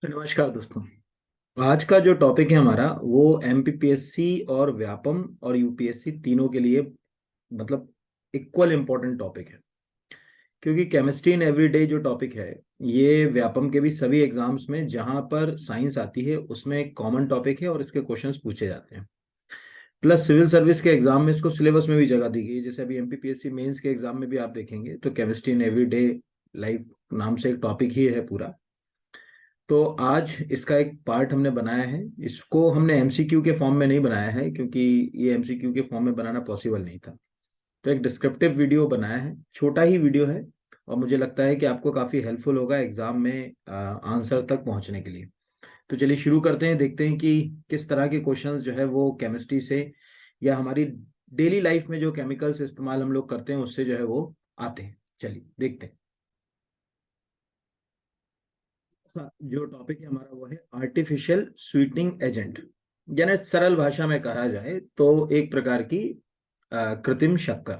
तो नमस्कार दोस्तों। आज का जो टॉपिक है हमारा वो एमपीपीएससी और व्यापम और यूपीएससी तीनों के लिए मतलब इक्वल इम्पोर्टेंट टॉपिक है। क्योंकि केमिस्ट्री इन एवरीडे जो टॉपिक है ये व्यापम के भी सभी एग्जाम्स में जहां पर साइंस आती है उसमें एक कॉमन टॉपिक है और इसके क्वेश्चंस पूछे जाते हैं। प्लस सिविल सर्विस के एग्जाम में इसको सिलेबस में भी जगह दी गई है। जैसे अभी एमपीपीएससी मेंस के एग्जाम में भी आप देखेंगे तो केमिस्ट्री इन एवरीडे लाइफ नाम से एक टॉपिक ही है पूरा। तो आज इसका एक पार्ट हमने बनाया है। इसको हमने एमसीक्यू के फॉर्म में नहीं बनाया है क्योंकि ये एमसीक्यू के फॉर्म में बनाना पॉसिबल नहीं था। तो एक डिस्क्रिप्टिव वीडियो बनाया है, छोटा ही वीडियो है और मुझे लगता है कि आपको काफ़ी हेल्पफुल होगा एग्जाम में आंसर तक पहुंचने के लिए। तो चलिए शुरू करते हैं, देखते हैं कि किस तरह के क्वेश्चंस जो है वो केमिस्ट्री से या हमारी डेली लाइफ में जो केमिकल्स इस्तेमाल हम लोग करते हैं उससे जो है वो आते हैं। चलिए देखते हैं। जो टॉपिक है हमारा वो है आर्टिफिशियल स्वीटनिंग एजेंट, यानी सरल भाषा में कहा जाए तो एक प्रकार की कृत्रिम शक्कर।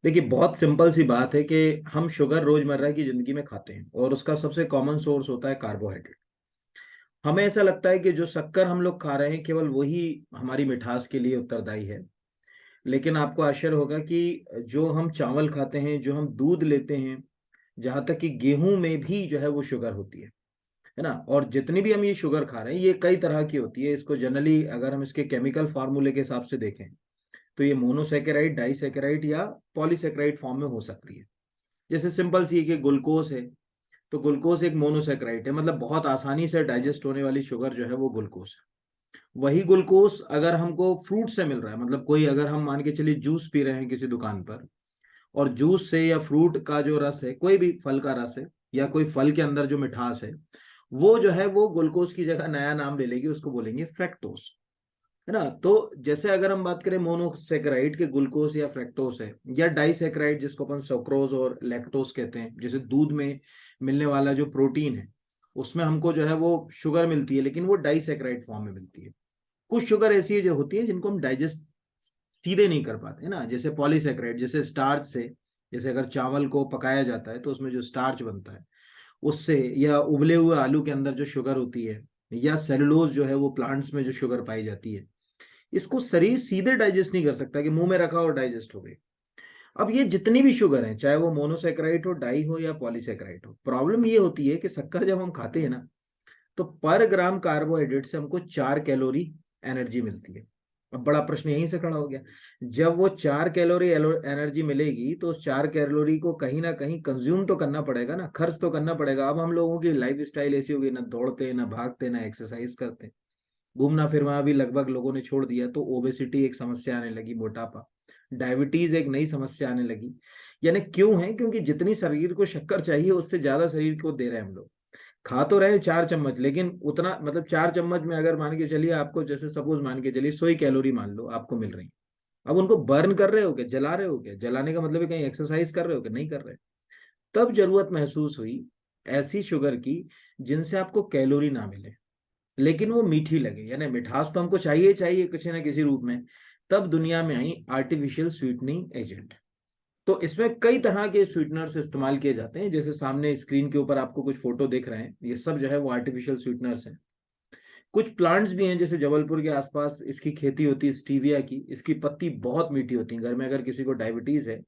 देखिए बहुत सिंपल सी बात है कि हम शुगर रोजमर्रा की जिंदगी में खाते हैं और उसका सबसे कॉमन सोर्स होता है कार्बोहाइड्रेट। हमें ऐसा लगता है कि जो शक्कर हम लोग खा रहे हैं केवल वही हमारी मिठास के लिए उत्तरदायी है। लेकिन आपको आश्चर्य होगा कि जो हम चावल खाते हैं, जो हम दूध लेते हैं, जहां तक कि गेहूं में भी जो है वो शुगर होती है ना। और जितनी भी हम ये शुगर खा रहे हैं ये कई तरह की होती है। इसको जनरली अगर हम इसके केमिकल फार्मूले के हिसाब से देखें तो ये मोनोसेकेराइड, डाइसेकेराइड या पॉलीसेकेराइड फॉर्म में हो सकती है। जैसे सिंपल सी है कि ग्लूकोज है, तो ग्लूकोज एक मोनोसेकेराइड है, मतलब बहुत आसानी से डाइजेस्ट होने वाली शुगर जो है वो ग्लूकोज है। वही ग्लूकोज अगर हमको फ्रूट से मिल रहा है, मतलब कोई अगर हम मान के चलिए जूस पी रहे हैं किसी दुकान पर, और जूस से या फ्रूट का जो रस है, कोई भी फल का रस है या कोई फल के अंदर जो मिठास है, वो जो है वो ग्लूकोज की जगह नया नाम ले लेगी, उसको बोलेंगे फ्रैक्टोज, है ना। तो जैसे अगर हम बात करें मोनोसेकेराइड के ग्लूकोज या फ्रैक्टोज है, या डाइसेकेराइड जिसको अपन सुक्रोज और लैक्टोज कहते हैं, जैसे दूध में मिलने वाला जो प्रोटीन है उसमें हमको जो है वो शुगर मिलती है लेकिन वो डाइसेकेराइड फॉर्म में मिलती है। कुछ शुगर ऐसी है जो होती है जिनको हम डाइजेस्ट सीधे नहीं कर पाते, है ना। जैसे पॉलीसेकेराइड, जैसे स्टार्च से, जैसे अगर चावल को पकाया जाता है तो उसमें जो स्टार्च बनता है उससे, या उबले हुए आलू के अंदर जो शुगर होती है, या सेलुलोज जो है वो प्लांट्स में जो शुगर पाई जाती है, इसको शरीर सीधे डाइजेस्ट नहीं कर सकता कि मुंह में रखा और डाइजेस्ट हो गई। अब ये जितनी भी शुगर है, चाहे वो मोनोसेकेराइड हो, डाई हो या पॉलीसेकेराइड हो, प्रॉब्लम ये होती है कि शक्कर जब हम खाते हैं ना तो पर ग्राम कार्बोहाइड्रेट से हमको 4 कैलोरी एनर्जी मिलती है। अब बड़ा प्रश्न यहीं से खड़ा हो गया, जब वो 4 कैलोरी एनर्जी मिलेगी तो उस 4 कैलोरी को कहीं ना कहीं कंज्यूम तो करना पड़ेगा ना, खर्च तो करना पड़ेगा। अब हम लोगों की लाइफ स्टाइल ऐसी होगी, ना दौड़ते ना भागते ना एक्सरसाइज करते, घूमना फिरना भी लगभग लोगों ने छोड़ दिया, तो ओबेसिटी एक समस्या आने लगी, मोटापा, डायबिटीज एक नई समस्या आने लगी। यानी क्यों है? क्योंकि जितनी शरीर को शक्कर चाहिए उससे ज्यादा शरीर को दे रहे हैं हम लोग। खा तो रहे 4 चम्मच, लेकिन उतना मतलब 4 चम्मच में अगर मान के चलिए आपको, जैसे सपोज मान के चलिए 100 कैलोरी मान लो आपको मिल रही, अब उनको बर्न कर रहे हो क्या, जला रहे हो क्या? जलाने का मतलब है कहीं एक्सरसाइज कर रहे हो क्या? नहीं कर रहे। तब जरूरत महसूस हुई ऐसी शुगर की जिनसे आपको कैलोरी ना मिले लेकिन वो मीठी लगे, यानी मिठास तो हमको चाहिए चाहिए किसी ना किसी रूप में। तब दुनिया में आई आर्टिफिशियल स्वीटनिंग एजेंट। तो इसमें कई तरह के स्वीटनर्स इस्तेमाल किए जाते हैं। जैसे सामने स्क्रीन के ऊपर आपको कुछ फोटो दिख रहे हैं, ये सब जो है वो आर्टिफिशियल स्वीटनर्स हैं। कुछ प्लांट्स भी हैं, जैसे जबलपुर के आसपास इसकी खेती होती है स्टीविया की। इसकी पत्ती बहुत मीठी होती है, घर में अगर किसी को डायबिटीज है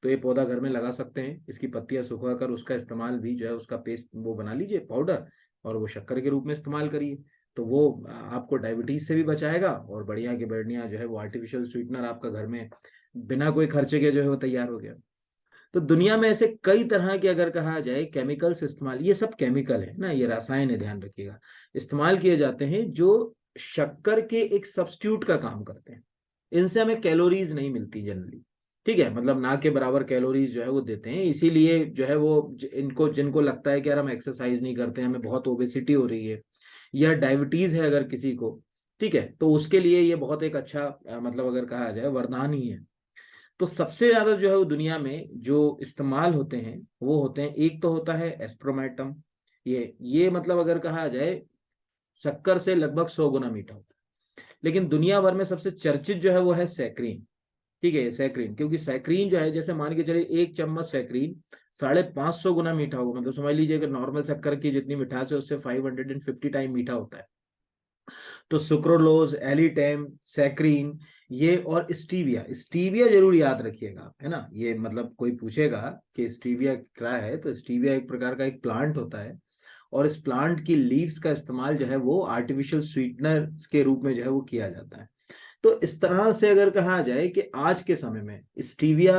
तो ये पौधा घर में लगा सकते हैं। इसकी पत्तियां सुखा कर उसका इस्तेमाल भी जो है, उसका पेस्ट वो बना लीजिए पाउडर, और वो शक्कर के रूप में इस्तेमाल करिए। तो वो आपको डायबिटीज से भी बचाएगा और बढ़िया की बढ़िया जो है वो आर्टिफिशियल स्वीटनर आपका घर में बिना कोई खर्चे के जो है वो तैयार हो गया। तो दुनिया में ऐसे कई तरह के अगर कहा जाए केमिकल्स इस्तेमाल, ये सब केमिकल है ना, ये रसायन है, ध्यान रखिएगा, इस्तेमाल किए जाते हैं जो शक्कर के एक सब्स्टिट्यूट का काम करते हैं। इनसे हमें कैलोरीज नहीं मिलती जनरली, ठीक है, मतलब ना के बराबर कैलोरीज जो है वो देते हैं। इसीलिए जो है वो इनको जिनको लगता है कि यार हम एक्सरसाइज नहीं करते, हमें बहुत ओबेसिटी हो रही है या डायबिटीज है अगर किसी को, ठीक है, तो उसके लिए ये बहुत एक अच्छा मतलब अगर कहा जाए वरदान ही है। तो सबसे ज्यादा जो है वो दुनिया में जो इस्तेमाल होते हैं वो होते हैं, एक तो होता है एस्प्रोमेटम। ये मतलब अगर कहा जाए शक्कर से लगभग 100 गुना मीठा होता है। लेकिन दुनिया भर में सबसे चर्चित जो है वो है सैक्रीन। ठीक है, सैक्रीन, क्योंकि सैक्रीन जो है, जैसे मान के चलिए 1 चम्मच सैक्रीन 550 गुना मीठा होगा। मतलब समझ लीजिए अगर नॉर्मल शक्कर की जितनी मिठास है उससे 550 टाइम मीठा होता है। तो सुक्रोलोज, एलिटेम, सैक्रीन, ये और स्टीविया, स्टीविया जरूर याद रखिएगा आप, है ना। ये मतलब कोई पूछेगा कि स्टीविया क्या है, तो स्टीविया एक प्रकार का एक प्लांट होता है, और इस प्लांट की लीव्स का इस्तेमाल जो है वो आर्टिफिशियल स्वीटनर के रूप में जो है वो किया जाता है। तो इस तरह से अगर कहा जाए कि आज के समय में स्टीविया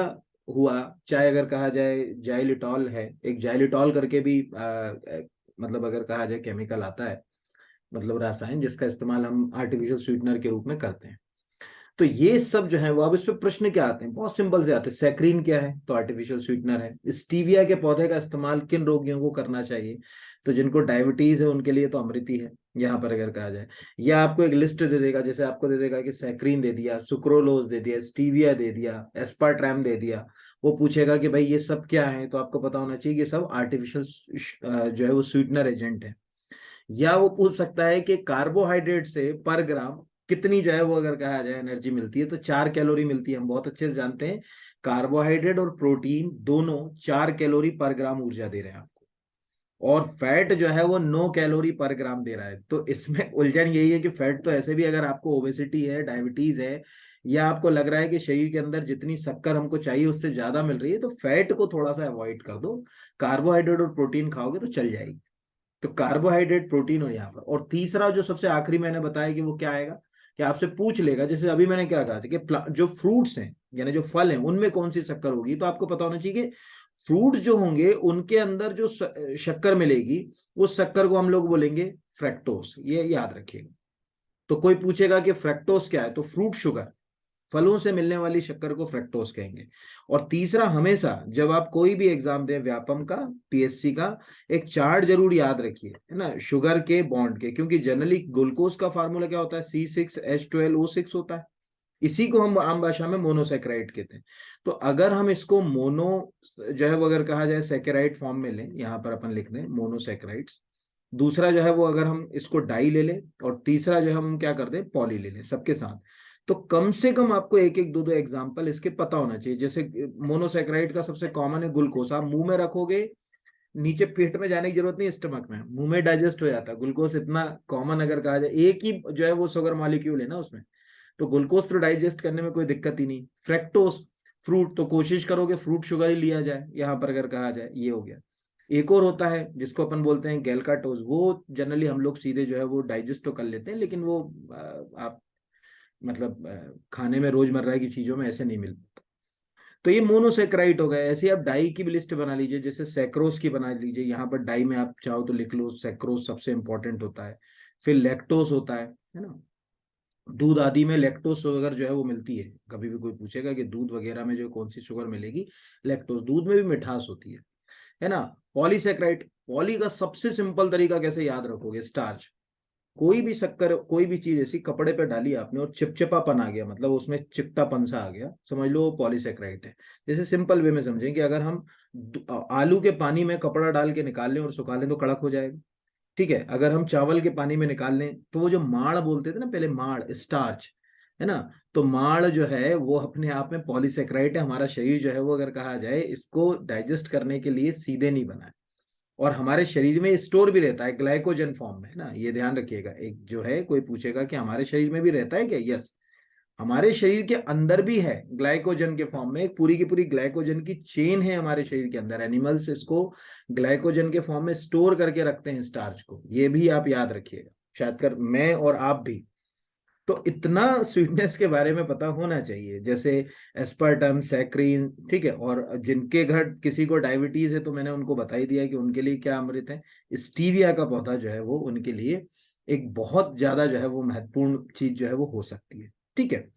हुआ, चाहे अगर कहा जाए जाइलिटॉल है, एक जाइलिटॉल करके भी मतलब अगर कहा जाए केमिकल आता है, मतलब रसायन, जिसका इस्तेमाल हम आर्टिफिशियल स्वीटनर के रूप में करते हैं। तो ये सब जो है वो, अब इस पे प्रश्न क्या आते हैं, बहुत सिंपल से आते हैं। सैक्रीन क्या है, तो आर्टिफिशियल स्वीटनर है। स्टीविया के पौधे का इस्तेमाल किन रोगियों को करना चाहिए, तो जिनको डायबिटीज है उनके लिए तो अमृति है यहाँ पर अगर कहा जाए। या आपको एक लिस्ट दे देगा, जैसे आपको दे देगा कि सैक्रीन दे दिया, सुक्रोलोज दे दिया, स्टीविया दे दिया, एस्पार्ट्रैम दे दिया, वो पूछेगा कि भाई ये सब क्या है, तो आपको पता होना चाहिए कि सब आर्टिफिशियल जो है वो स्वीटनर एजेंट है। या वो पूछ सकता है कि कार्बोहाइड्रेट से पर ग्राम कितनी जो है वो अगर कहा जाए एनर्जी मिलती है, तो 4 कैलोरी मिलती है। हम बहुत अच्छे से जानते हैं कार्बोहाइड्रेट और प्रोटीन दोनों 4 कैलोरी पर ग्राम ऊर्जा दे रहे हैं आपको, और फैट जो है वो 9 कैलोरी पर ग्राम दे रहा है। तो इसमें उलझन यही है कि फैट तो ऐसे भी, अगर आपको ओबेसिटी है, डायबिटीज है, या आपको लग रहा है कि शरीर के अंदर जितनी शक्कर हमको चाहिए उससे ज्यादा मिल रही है, तो फैट को थोड़ा सा अवॉइड कर दो, कार्बोहाइड्रेट और प्रोटीन खाओगे तो चल जाएगी। तो कार्बोहाइड्रेट, प्रोटीन, और यहाँ पर, और तीसरा जो सबसे आखिरी मैंने बताया कि वो क्या आएगा, कि आपसे पूछ लेगा, जैसे अभी मैंने क्या कहा था कि जो फ्रूट्स हैं यानी जो फल हैं उनमें कौन सी शक्कर होगी, तो आपको पता होना चाहिए कि फ्रूट जो होंगे उनके अंदर जो शक्कर मिलेगी, उस शक्कर को हम लोग बोलेंगे फ्रैक्टोस, ये याद रखिएगा। तो कोई पूछेगा कि फ्रैक्टोस क्या है, तो फ्रूट शुगर, फलों से मिलने वाली शक्कर को फ्रक्टोज कहेंगे। और तीसरा, हमेशा जब आप कोई भी एग्जाम दें व्यापम का, पीएससी का, एक चार्ट जरूर याद रखिए, है ना, शुगर के बॉन्ड के, क्योंकि जनरली ग्लूकोज का फार्मूला क्या होता है, C6H12O6 होता है। इसी को हम आम भाषा में मोनोसेक्राइड कहते हैं। तो अगर हम इसको मोनो जो है वो अगर कहा जाए सेकेराइड फॉर्म में लें, यहाँ पर अपन लिख दें मोनोसेक्राइड्स, दूसरा जो है वो अगर हम इसको डाई ले लें, और तीसरा जो है हम क्या कर दें, पॉली ले लें सबके साथ, तो कम से कम आपको एक एक दो दो एग्जाम्पल इसके पता होना चाहिए। जैसे मोनोसेक्राइड का सबसे कॉमन है ग्लूकोस, आप मुंह में रखोगे, नीचे पेट में जाने की जरूरत नहीं, स्टमक में, मुंह में डाइजेस्ट हो जाता है ग्लूकोज, इतना कॉमन अगर कहा जाए, एक ही जो है वो शुगर मॉलिक्यूल है ना उसमें, तो ग्लूकोज तो डाइजेस्ट करने में कोई दिक्कत ही नहीं। फ्रैक्टोस, फ्रूट, तो कोशिश करोगे फ्रूट शुगर ही लिया जाए यहाँ पर अगर कहा जाए, ये हो गया। एक और होता है जिसको अपन बोलते हैं गैल्काटोज, वो जनरली हम लोग सीधे जो है वो डाइजेस्ट तो कर लेते हैं, लेकिन वो आप मतलब खाने में रोजमर्रा की चीजों में ऐसे नहीं मिलता। तो ये मोनोसेक्राइड हो गया। ऐसे ही आप डाई की भी लिस्ट बना लीजिए, जैसे सैक्रोस की बना लीजिए, यहाँ पर डाई में आप चाहो तो लिख लो सैक्रोस सबसे इंपॉर्टेंट होता है। फिर लैक्टोस होता है ना, दूध आदि में लैक्टोस शुगर जो है वो मिलती है। कभी भी कोई पूछेगा कि दूध वगैरह में जो कौन सी शुगर मिलेगी, लैक्टोस, दूध में भी मिठास होती है ना। पॉलीसेक्राइड, पॉली का सबसे सिंपल तरीका कैसे याद रखोगे, स्टार्च। कोई भी शक्कर, कोई भी चीज ऐसी कपड़े पे डाली आपने और चिपचिपापन आ गया, मतलब उसमें चिपटापन सा आ गया, समझ लो वो पॉलीसेक्राइड है। जैसे सिंपल वे में समझें कि अगर हम आलू के पानी में कपड़ा डाल के निकाल लें और सुखा लें तो कड़क हो जाएगा। ठीक है, अगर हम चावल के पानी में निकाल लें तो वो जो माड़ बोलते थे ना पहले, माड़, स्टार्च, है ना, तो माड़ जो है वो अपने आप में पॉलीसेक्राइड है। हमारा शरीर जो है वो अगर कहा जाए इसको डाइजेस्ट करने के लिए सीधे नहीं बना है, और हमारे शरीर में स्टोर भी रहता है ग्लाइकोजन फॉर्म में, है ना, ये ध्यान रखिएगा। एक जो है कोई पूछेगा कि हमारे शरीर में भी रहता है क्या, यस, हमारे शरीर के अंदर भी है ग्लाइकोजन के फॉर्म में, एक पूरी की पूरी ग्लाइकोजन की चेन है हमारे शरीर के अंदर। एनिमल्स इसको ग्लाइकोजन के फॉर्म में स्टोर करके रखते हैं स्टार्च को, ये भी आप याद रखिएगा, शायद कर मैं और आप भी। तो इतना स्वीटनेस के बारे में पता होना चाहिए, जैसे एस्पर्टम, सैक्रीन, ठीक है। और जिनके घर किसी को डायबिटीज है तो मैंने उनको बता ही दिया कि उनके लिए क्या अमृत है। स्टीविया का पौधा जो है वो उनके लिए एक बहुत ज्यादा जो है वो महत्वपूर्ण चीज जो है वो हो सकती है। ठीक है,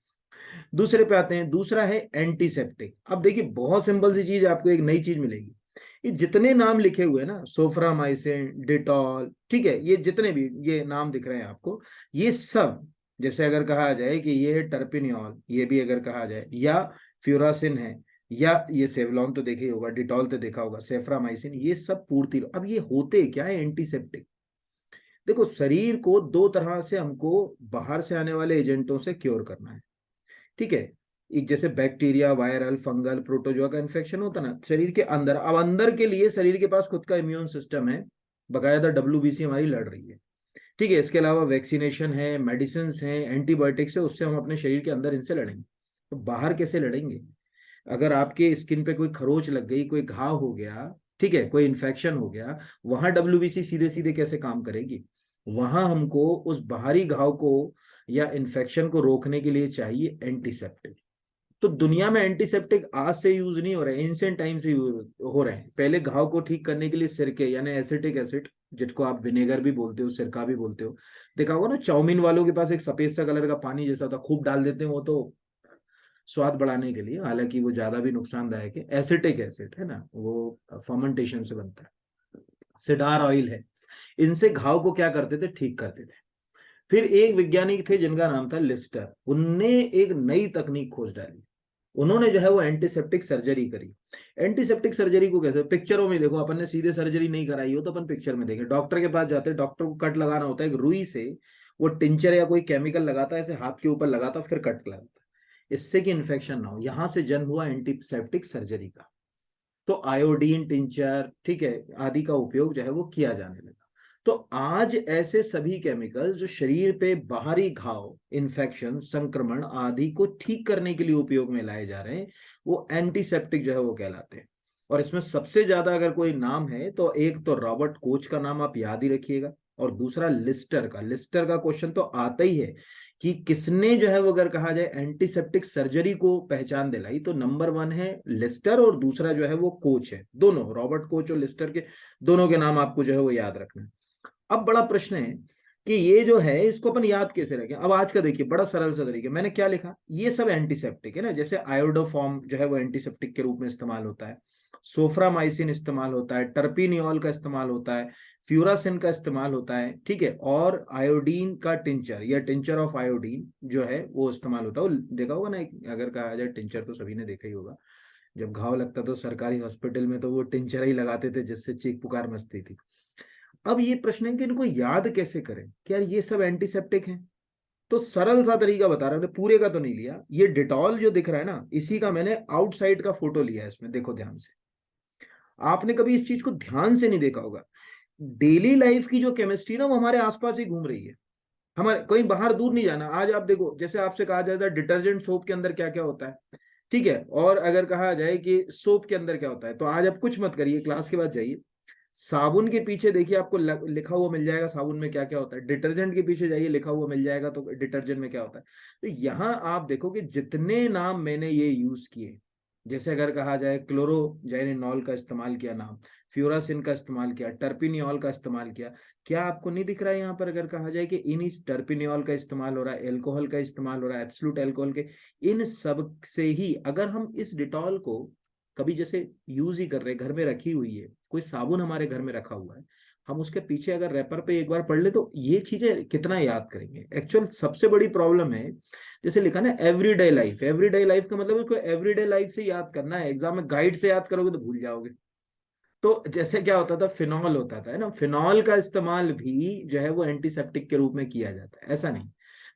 दूसरे पे आते हैं। दूसरा है एंटीसेप्टिक। अब देखिए बहुत सिंपल सी चीज, आपको एक नई चीज मिलेगी। ये जितने नाम लिखे हुए ना, सोफ्रामाइसिन, डिटॉल, ठीक है, ये जितने भी ये नाम दिख रहे हैं आपको, ये सब, जैसे अगर कहा जाए कि ये है टर्पिनियोल, ये भी अगर कहा जाए, या फ्यूरासिन है, या ये सेवलॉन तो देखे होगा, डिटॉल तो देखा होगा, सेफ्रामाइसिन, ये सब पूर्ति। अब ये होते क्या है एंटीसेप्टिक, देखो शरीर को दो तरह से हमको बाहर से आने वाले एजेंटों से क्योर करना है। ठीक है, एक जैसे बैक्टीरिया, वायरल, फंगल, प्रोटोजोआ का इन्फेक्शन होता है ना शरीर के अंदर, अब अंदर के लिए शरीर के पास खुद का इम्यून सिस्टम है, बकायदा WBC हमारी लड़ रही है। ठीक है, इसके अलावा वैक्सीनेशन है, मेडिसिन है, एंटीबायोटिक्स है, उससे हम अपने शरीर के अंदर इनसे लड़ेंगे। तो बाहर कैसे लड़ेंगे? अगर आपके स्किन पे कोई खरोच लग गई, कोई घाव हो गया, ठीक है, कोई इन्फेक्शन हो गया, वहां WBC सीधे सीधे कैसे काम करेगी? वहां हमको उस बाहरी घाव को या इन्फेक्शन को रोकने के लिए चाहिए एंटीसेप्टिक। तो दुनिया में एंटीसेप्टिक आज से यूज नहीं हो रहे हैं, एंशिएंट टाइम से यूज हो रहे हैं। पहले घाव को ठीक करने के लिए सिरके यानी एसिटिक एसिड, जिसको आप विनेगर भी बोलते हो, सिरका भी बोलते हो, देखा होगा ना चाउमीन वालों के पास एक सफेद सा कलर का पानी जैसा होता, खूब डाल देते हैं वो तो स्वाद बढ़ाने के लिए, हालांकि वो ज्यादा भी नुकसानदायक है। एसिटिक एसिड है ना, वो फर्मेंटेशन से बनता है। सिडार ऑयल है, इनसे घाव को क्या करते थे? ठीक करते थे। फिर एक वैज्ञानिक थे जिनका नाम था लिस्टर, उनने एक नई तकनीक खोज डाली। उन्होंने जो है वो एंटीसेप्टिक सर्जरी करी। एंटीसेप्टिक सर्जरी को कैसे? पिक्चरों में देखो, अपन ने सीधे सर्जरी नहीं कराई हो तो अपन पिक्चर में देखें, डॉक्टर के पास जाते हैं, डॉक्टर को कट लगाना होता है, एक रुई से वो टिंचर या कोई केमिकल लगाता है, ऐसे हाथ के ऊपर लगाता, फिर कट लगाता है, इससे कि इन्फेक्शन ना हो। यहां से जन्म हुआ एंटीसेप्टिक सर्जरी का। तो आयोडीन टिंचर, ठीक है, आदि का उपयोग जो है वो किया जाने लगा। तो आज ऐसे सभी केमिकल जो शरीर पे बाहरी घाव, इन्फेक्शन, संक्रमण आदि को ठीक करने के लिए उपयोग में लाए जा रहे हैं, वो एंटीसेप्टिक जो है वो कहलाते हैं। और इसमें सबसे ज्यादा अगर कोई नाम है तो एक तो रॉबर्ट कोच का नाम आप याद ही रखिएगा, और दूसरा लिस्टर का। लिस्टर का क्वेश्चन तो आता ही है कि किसने जो है वो अगर कहा जाए एंटीसेप्टिक सर्जरी को पहचान दिलाई, तो नंबर 1 है लिस्टर और दूसरा जो है वो कोच है। दोनों रॉबर्ट कोच और लिस्टर के दोनों के नाम आपको जो है वो याद रखना है। अब बड़ा प्रश्न है कि ये जो है इसको अपन याद कैसे रखें? अब आज का देखिए बड़ा सरल सा तरीका, मैंने क्या लिखा, ये सब एंटीसेप्टिक है ना, जैसे आयोडोफॉर्म जो है वो एंटीसेप्टिक के रूप में इस्तेमाल होता है, सोफ्रामाइसिन इस्तेमाल होता है, टर्पिनियोल का इस्तेमाल होता है, फ्यूरासिन का इस्तेमाल होता है, ठीक है, और आयोडीन का टिंचर या टिंचर ऑफ आयोडीन जो है वो इस्तेमाल होता है। वो देखा होगा ना, अगर कहा जाए टिंचर तो सभी ने देखा ही होगा, जब घाव लगता तो सरकारी हॉस्पिटल में तो वो टिंचर ही लगाते थे जिससे चीख पुकार मचती थी। अब ये प्रश्न है कि इनको याद कैसे करें कि यार ये सब एंटीसेप्टिक हैं? तो सरल सा तरीका बता रहा हूं, पूरे का तो नहीं लिया, ये डिटॉल जो दिख रहा है ना, इसी का मैंने आउटसाइड का फोटो लिया है इसमें, देखो ध्यान से। आपने कभी इस चीज को ध्यान से नहीं देखा होगा। डेली लाइफ की जो केमिस्ट्री ना वो हमारे आसपास ही घूम रही है, हमारे कहीं बाहर दूर नहीं जाना। आज आप देखो, जैसे आपसे कहा जाता है डिटर्जेंट सोप के अंदर क्या क्या होता है, ठीक है, और अगर कहा जाए कि सोप के अंदर क्या होता है, तो आज आप कुछ मत करिए, क्लास के बाद जाइए, साबुन के पीछे देखिए आपको लिखा हुआ मिल जाएगा साबुन में क्या क्या होता है, डिटर्जेंट के पीछे जाइए लिखा हुआ मिल जाएगा तो डिटर्जेंट में क्या होता है। तो यहाँ आप देखो कि जितने नाम मैंने ये यूज किए, जैसे अगर कहा जाए क्लोरोजेनिनॉल का इस्तेमाल किया नाम, फ्यूरासिन का इस्तेमाल किया, टर्पिनियोल का इस्तेमाल किया, क्या आपको नहीं दिख रहा है यहाँ पर अगर कहा जाए कि इन इस टर्पिनियोल का इस्तेमाल हो रहा है, एल्कोहल का इस्तेमाल हो रहा है, एब्सोल्यूट एल्कोहल के, इन सब से ही अगर हम इस डिटॉल को कभी जैसे यूज ही कर रहे, घर में रखी हुई है, कोई साबुन हमारे घर में रखा हुआ है, हम उसके पीछे अगर रैपर पे एक बार पढ़ ले तो ये चीजें कितना याद करेंगे। एक्चुअल सबसे बड़ी प्रॉब्लम है, जैसे लिखा ना एवरीडे लाइफ, एवरीडे लाइफ का मतलब उसको एवरीडे लाइफ से याद करना है, एग्जाम में गाइड से याद करोगे तो भूल जाओगे। तो जैसे क्या होता था, फिनॉल होता था है ना, फिनॉल का इस्तेमाल भी जो है वो एंटीसेप्टिक के रूप में किया जाता है, ऐसा नहीं,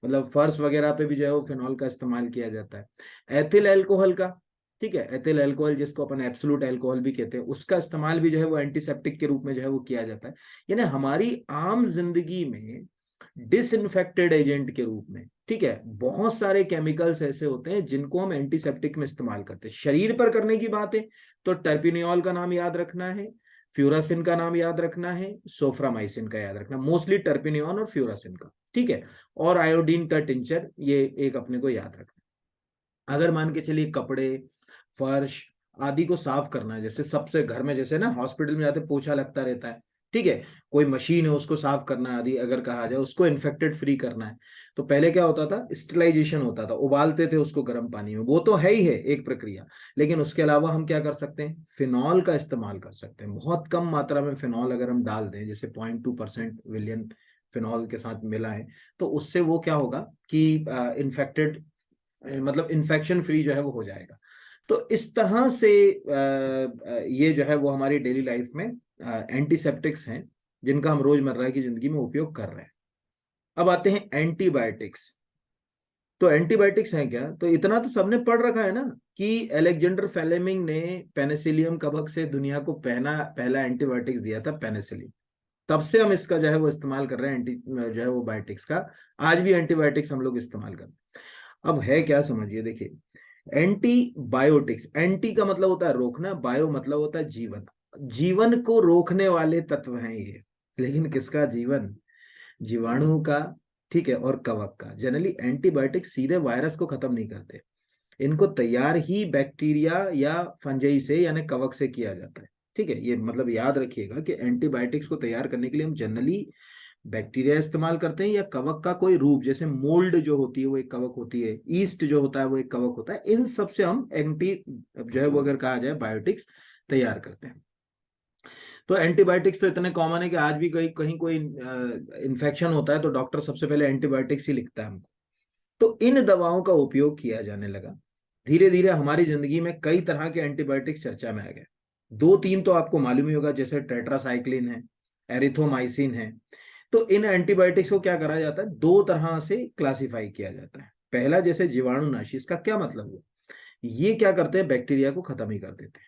मतलब फर्श वगैरह पे भी जो है वो फिनॉल का इस्तेमाल किया जाता है। एथिल अल्कोहल का, ठीक है, एथिल अल्कोहल जिसको अपन एब्सोल्यूट अल्कोहल भी कहते हैं, उसका इस्तेमाल भी जो है वो एंटीसेप्टिक के रूप में जो है वो किया जाता है। यानी हमारी आम जिंदगी में डिसइंफेक्टेड एजेंट के रूप में, ठीक है, बहुत सारे केमिकल्स ऐसे होते हैं जिनको हम एंटीसेप्टिक में इस्तेमाल करते हैं। शरीर पर करने की बात है तो टर्पिनियोल का नाम याद रखना है, फ्यूरासिन का नाम याद रखना है, सोफ्रामाइसिन का याद रखना, मोस्टली टर्पिनियोन और फ्यूरासिन का, ठीक है, और आयोडीन का टिंचर, ये एक अपने को याद रखना। अगर मान के चलिए कपड़े, फर्श आदि को साफ करना है, जैसे सबसे घर में जैसे ना हॉस्पिटल में जाते पोछा लगता रहता है, ठीक है, कोई मशीन है उसको साफ करना है आदि, अगर कहा जाए उसको इन्फेक्टेड फ्री करना है, तो पहले क्या होता था, स्टरलाइजेशन होता था, उबालते थे उसको गर्म पानी में, वो तो है ही है एक प्रक्रिया, लेकिन उसके अलावा हम क्या कर सकते हैं, फिनॉल का इस्तेमाल कर सकते हैं। बहुत कम मात्रा में फिनॉल अगर हम डाल दें, जैसे 0.2% विलियन फिनॉल के साथ मिला है, तो उससे वो क्या होगा कि इन्फेक्टेड, मतलब इन्फेक्शन फ्री जो है वो हो जाएगा। तो इस तरह से ये जो है वो हमारी डेली लाइफ में एंटीसेप्टिक्स हैं जिनका हम रोजमर्रा की जिंदगी में उपयोग कर रहे हैं। अब आते हैं एंटीबायोटिक्स। तो एंटीबायोटिक्स हैं क्या? तो इतना तो सबने पढ़ रखा है ना कि अलेक्जेंडर फ्लेमिंग ने पेनिसिलियम कवक से दुनिया को पहला एंटीबायोटिक्स दिया था, पेनिसिलिन। तब से हम इसका जो है वो इस्तेमाल कर रहे हैं, एंटी जो है वो बायोटिक्स का। आज भी एंटीबायोटिक्स हम लोग इस्तेमाल करते हैं। अब है क्या, समझिए, देखिए, एंटीबायोटिक्स, एंटी का मतलब होता है रोकना, बायो मतलब होता है जीवन। जीवन को रोकने वाले तत्व हैं ये। लेकिन किसका जीवन? जीवाणु का, ठीक है, और कवक का। जनरली एंटीबायोटिक सीधे वायरस को खत्म नहीं करते, इनको तैयार ही बैक्टीरिया या फंजाई से यानी कवक से किया जाता है। ठीक है, ये मतलब याद रखिएगा कि एंटीबायोटिक्स को तैयार करने के लिए हम जनरली बैक्टीरिया इस्तेमाल करते हैं या कवक का कोई रूप, जैसे मोल्ड जो होती है वो एक कवक होती है, ईस्ट जो होता है वो एक कवक होता है। इन सब से हम एंटी जो है वो अगर कहा जाए बायोटिक्स तैयार करते हैं। तो एंटीबायोटिक्स तो इतने कॉमन है कि आज भी कहीं कहीं कोई इन्फेक्शन होता है तो डॉक्टर सबसे पहले एंटीबायोटिक्स ही लिखता है हमको। तो इन दवाओं का उपयोग किया जाने लगा। धीरे धीरे हमारी जिंदगी में कई तरह के एंटीबायोटिक्स चर्चा में आ गए। दो तीन तो आपको मालूम ही होगा, जैसे टेट्रासाइक्लिन है, एरिथ्रोमाइसिन है। तो इन एंटीबायोटिक्स को क्या करा जाता है, दो तरह से क्लासिफाई किया जाता है। पहला, जैसे जीवाणुनाशी, इसका क्या मतलब हुआ? ये क्या करते हैं, बैक्टीरिया को खत्म ही कर देते हैं।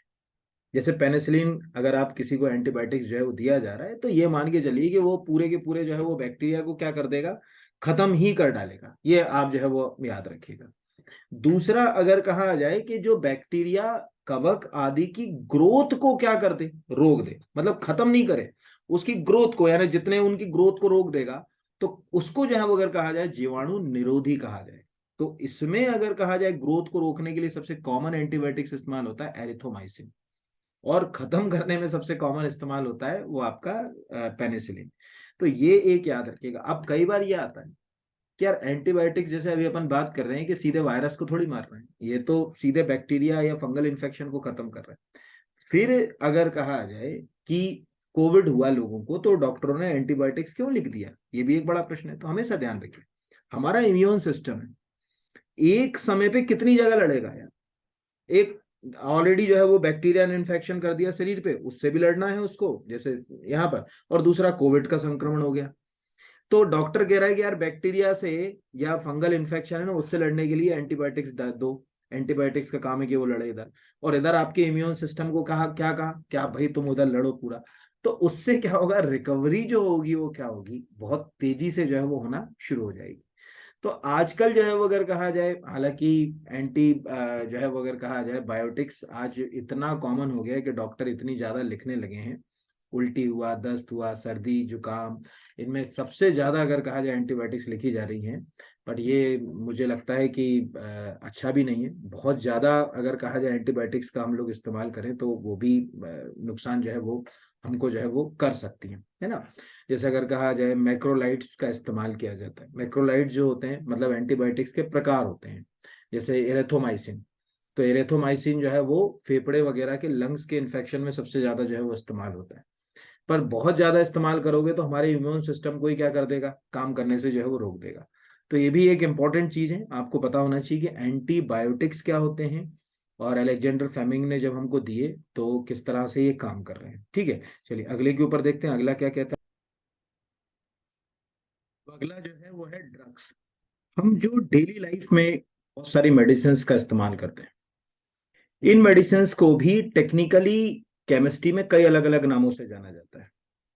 जैसे पेनिसिलिन, अगर आप किसी को एंटीबायोटिक्स जो है वो दिया जा रहा है, तो ये मान के चलिए कि वो पूरे के पूरे जो है वो बैक्टीरिया को क्या कर देगा, खत्म ही कर डालेगा। ये आप जो है वो याद रखिएगा। दूसरा, अगर कहा जाए कि जो बैक्टीरिया कवक आदि की ग्रोथ को क्या कर दे, रोक दे, मतलब खत्म नहीं करे, उसकी ग्रोथ को, यानी जितने उनकी ग्रोथ को रोक देगा, तो उसको जो है वो अगर कहा जाए जीवाणु निरोधी कहा जाए। तो इसमें अगर कहा जाए ग्रोथ को रोकने के लिए सबसे कॉमन एंटीबायोटिक्स इस्तेमाल होता है एरिथ्रोमाइसिन, और खत्म करने में सबसे कॉमन इस्तेमाल होता है वो आपका पेनिसिलिन। तो ये एक याद रखिएगा। अब कई बार ये आता है कि यार एंटीबायोटिक्स, जैसे अभी अपन बात कर रहे हैं कि सीधे वायरस को थोड़ी मार रहे हैं, ये तो सीधे बैक्टीरिया या फंगल इन्फेक्शन को खत्म कर रहे हैं। फिर अगर कहा जाए कि कोविड हुआ लोगों को तो डॉक्टरों ने एंटीबायोटिक्स क्यों लिख दिया, ये भी एक बड़ा प्रश्न है। तो हमेशा ध्यान रखिए, हमारा इम्यून सिस्टम है, एक समय पे कितनी जगह लड़ेगा यार। एक ऑलरेडी जो है वो बैक्टीरिया ने इन्फेक्शन कर दिया शरीर पे, उससे भी लड़ना है उसको, जैसे यहाँ पर। और दूसरा, कोविड का संक्रमण हो गया, तो डॉक्टर कह रहा है कि यार बैक्टीरिया से या फंगल इन्फेक्शन है ना, उससे लड़ने के लिए एंटीबायोटिक्स दो। एंटीबायोटिक्स का काम है कि वो लड़े इधर, और इधर आपके इम्यून सिस्टम को कहा कि आप भाई तुम उधर लड़ो पूरा। तो उससे क्या होगा, रिकवरी जो होगी वो क्या होगी, बहुत तेजी से जो है वो होना शुरू हो जाएगी। तो आजकल जो है वो अगर कहा जाए, हालांकि एंटी जो है वो अगर कहा जाए बायोटिक्स आज इतना कॉमन हो गया है कि डॉक्टर इतनी ज्यादा लिखने लगे हैं। उल्टी हुआ, दस्त हुआ, सर्दी जुकाम, इनमें सबसे ज्यादा अगर कहा जाए एंटीबायोटिक्स लिखी जा रही हैं। बट ये मुझे लगता है कि अच्छा भी नहीं है। बहुत ज्यादा अगर कहा जाए एंटीबायोटिक्स का हम लोग इस्तेमाल करें तो वो भी नुकसान जो है वो हमको जो है वो कर सकती है ना। जैसे अगर कहा जाए मैक्रोलाइड्स का इस्तेमाल किया जाता है। मैक्रोलाइड्स जो होते हैं मतलब एंटीबायोटिक्स के प्रकार होते हैं, जैसे एरेथोमाइसिन। तो एरेथोमाइसिन जो है वो फेफड़े वगैरह के, लंग्स के इन्फेक्शन में सबसे ज्यादा जो है वो इस्तेमाल होता है। पर बहुत ज्यादा इस्तेमाल करोगे तो हमारे इम्यून सिस्टम को ही क्या कर देगा, काम करने से जो है वो रोक देगा। तो ये भी एक इंपॉर्टेंट चीज है, आपको पता होना चाहिए कि एंटीबायोटिक्स क्या होते हैं, और अलेक्जेंडर फ्लेमिंग ने जब हमको दिए तो किस तरह से ये काम कर रहे हैं। ठीक है, चलिए अगले के ऊपर देखते हैं, अगला क्या कहता है। तो अगला जो है वो है ड्रग्स। हम जो डेली लाइफ में बहुत सारी मेडिसिन का इस्तेमाल करते हैं, इन मेडिसिन को भी टेक्निकली केमिस्ट्री में कई अलग अलग नामों से जाना जाता है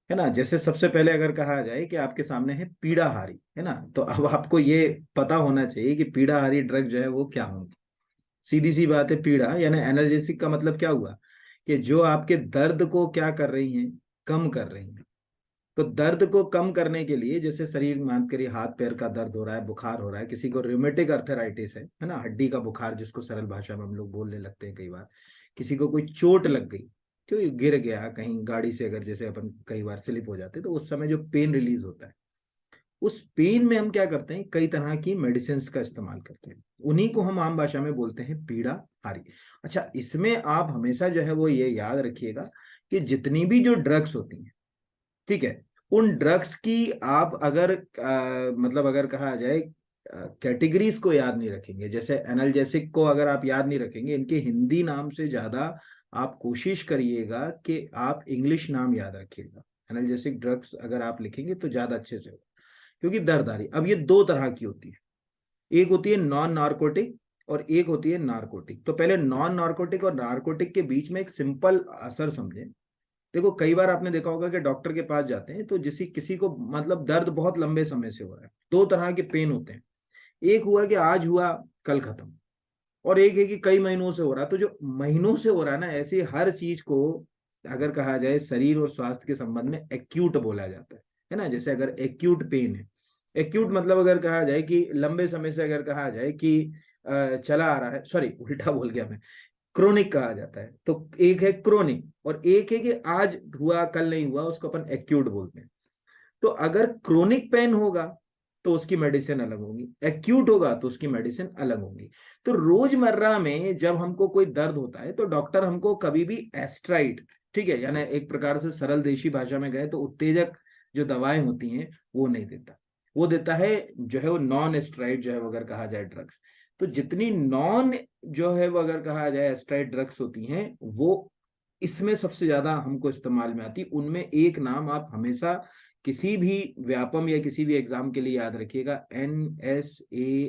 ना। जैसे सबसे पहले अगर कहा जाए कि आपके सामने है पीड़ाहारी, है ना, तो अब आपको ये पता होना चाहिए कि पीड़ाहारी ड्रग जो है वो क्या होंगी। सीधी सी बात है, पीड़ा यानी एनाल्जेसिक का मतलब क्या हुआ, कि जो आपके दर्द को क्या कर रही हैं, कम कर रही हैं। तो दर्द को कम करने के लिए, जैसे शरीर मान करिए हाथ पैर का दर्द हो रहा है, बुखार हो रहा है, किसी को रिमेटिक अर्थराइटिस है ना, हड्डी का बुखार जिसको सरल भाषा में हम लोग बोलने लगते हैं कई बार। किसी को कोई चोट लग गई, क्यों, गिर गया कहीं गाड़ी से, अगर जैसे अपन कई बार स्लिप हो जाते हैं तो उस समय जो पेन रिलीज होता है, उस पेन में हम क्या करते हैं, कई तरह की मेडिसिन का इस्तेमाल करते हैं। उन्हीं को हम आम भाषा में बोलते हैं पीड़ा हारी। अच्छा, इसमें आप हमेशा जो है वो ये याद रखिएगा कि जितनी भी जो ड्रग्स होती हैं, ठीक है, उन ड्रग्स की आप अगर मतलब अगर कहा जाए कैटेगरीज को याद नहीं रखेंगे, जैसे एनाल्जेसिक को अगर आप याद नहीं रखेंगे, इनके हिंदी नाम से ज्यादा आप कोशिश करिएगा कि आप इंग्लिश नाम याद रखिएगा। एनाल्जेसिक ड्रग्स अगर आप लिखेंगे तो ज्यादा अच्छे से होगा, क्योंकि दर्द आ रही, अब ये दो तरह की होती है। एक होती है नॉन नार्कोटिक और एक होती है नार्कोटिक। तो पहले नॉन नार्कोटिक और नार्कोटिक के बीच में एक सिंपल असर समझें। देखो कई बार आपने देखा होगा कि डॉक्टर के पास जाते हैं तो जिसी किसी को मतलब दर्द बहुत लंबे समय से हो रहा है, दो तरह के पेन होते हैं, एक हुआ कि आज हुआ कल खत्म, और एक है कि कई महीनों से हो रहा है। तो जो महीनों से हो रहा है ना, ऐसी हर चीज को अगर कहा जाए शरीर और स्वास्थ्य के संबंध में एक्यूट बोला जाता है ना। जैसे अगर एक्यूट पेन है, एक्यूट मतलब अगर कहा जाए कि लंबे समय से अगर कहा जाए कि चला आ रहा है, सॉरी उल्टा बोल गया मैं, क्रोनिक कहा जाता है। तो एक है क्रोनिक और एक है कि आज हुआ कल नहीं हुआ, उसको अपन एक्यूट बोलते हैं। तो अगर क्रोनिक पेन होगा तो उसकी मेडिसिन अलग होगी, एक्यूट होगा तो उसकी मेडिसिन अलग होगी। तो रोजमर्रा में जब हमको कोई दर्द होता है तो डॉक्टर हमको कभी भी एस्ट्राइड, ठीक है, यानी एक प्रकार से सरल देशी भाषा में गए तो उत्तेजक जो दवाएं होती हैं वो नहीं देता। वो देता है जो है वो नॉन एस्ट्राइड जो है वो अगर कहा जाए ड्रग्स। तो जितनी नॉन जो है वो अगर कहा जाए एस्ट्राइड ड्रग्स होती हैं वो इसमें सबसे ज्यादा हमको इस्तेमाल में आती। उनमें एक नाम आप हमेशा किसी भी व्यापम या किसी भी एग्जाम के लिए याद रखिएगा, NSAIDs।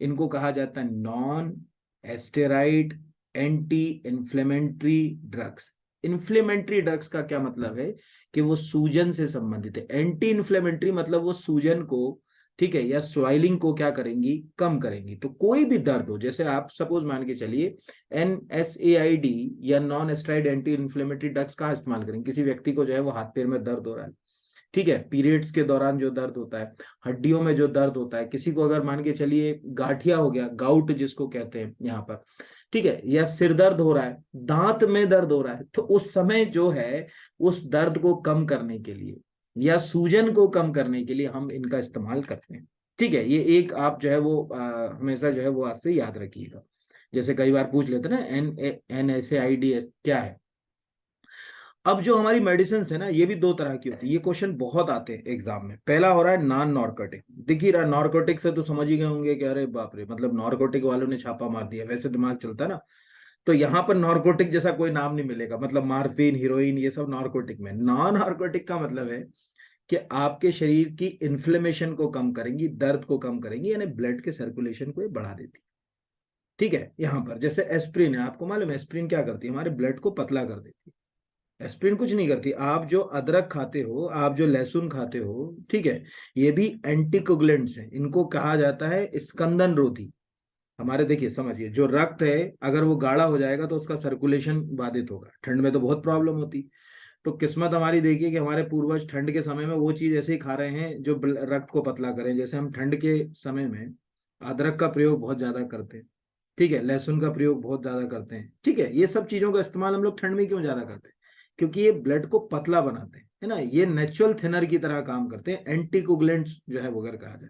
इनको कहा जाता है non steroid anti inflammatory drugs. Inflammatory drugs का क्या मतलब है कि वो सूजन से संबंधित है, एंटी इन्फ्लेमेटरी मतलब वो सूजन को, ठीक है, या स्वेलिंग को क्या करेंगी, कम करेंगी। तो कोई भी दर्द हो, जैसे आप सपोज मान के चलिए NSAID या non steroid anti inflammatory drugs का इस्तेमाल करेंगे, किसी व्यक्ति को जो है वो हाथ पैर में दर्द हो रहा है, ठीक है, पीरियड्स के दौरान जो दर्द होता है, हड्डियों में जो दर्द होता है, किसी को अगर मान के चलिए गाठिया हो गया, गाउट जिसको कहते हैं यहाँ पर, ठीक है, या सिर दर्द हो रहा है, दांत में दर्द हो रहा है, तो उस समय जो है उस दर्द को कम करने के लिए या सूजन को कम करने के लिए हम इनका इस्तेमाल करते हैं। ठीक है, ये एक आप जो है वो हमेशा जो है वो आज से याद रखिएगा। जैसे कई बार पूछ लेते ना NSAIDs क्या है। अब जो हमारी मेडिसिन है ना, ये भी दो तरह की होती है। ये क्वेश्चन बहुत आते हैं एग्जाम में। पहला हो रहा है नॉन नॉर्कोटिक। देखिए रहा नॉर्कोटिक से तो समझ ही गए होंगे कि अरे बाप रे, मतलब नॉर्कोटिक वालों ने छापा मार दिया, वैसे दिमाग चलता है ना। तो यहाँ पर नॉर्कोटिक जैसा कोई नाम नहीं मिलेगा, मतलब मार्फिन, हीरोइन, ये सब नॉर्कोटिक में। नॉन नॉर्कोटिक का मतलब है कि आपके शरीर की इन्फ्लेमेशन को कम करेंगी, दर्द को कम करेंगी, यानी ब्लड के सर्कुलेशन को ये बढ़ा देती। ठीक है, यहाँ पर जैसे एस्प्रिन है, आपको मालूम है एस्प्रिन क्या करती है, हमारे ब्लड को पतला कर देती है। एस्प्रिन कुछ नहीं करती। आप जो अदरक खाते हो, आप जो लहसुन खाते हो, ठीक है, ये भी एंटीकोगुलेंट्स हैं। इनको कहा जाता है स्कंदन रोधी। हमारे देखिए समझिए, जो रक्त है अगर वो गाढ़ा हो जाएगा तो उसका सर्कुलेशन बाधित होगा, ठंड में तो बहुत प्रॉब्लम होती। तो किस्मत हमारी देखिए कि हमारे पूर्वज ठंड के समय में वो चीज ऐसे ही खा रहे हैं जो रक्त को पतला करें। जैसे हम ठंड के समय में अदरक का प्रयोग बहुत ज्यादा करते हैं, ठीक है, लहसुन का प्रयोग बहुत ज्यादा करते हैं, ठीक है। ये सब चीजों का इस्तेमाल हम लोग ठंड में क्यों ज्यादा करते हैं? क्योंकि ये ब्लड को पतला बनाते हैं, है ना, ये नेचुरल थिनर की तरह काम करते हैं, एंटीकोगुलेंट्स जो है वो अगर कहा जाए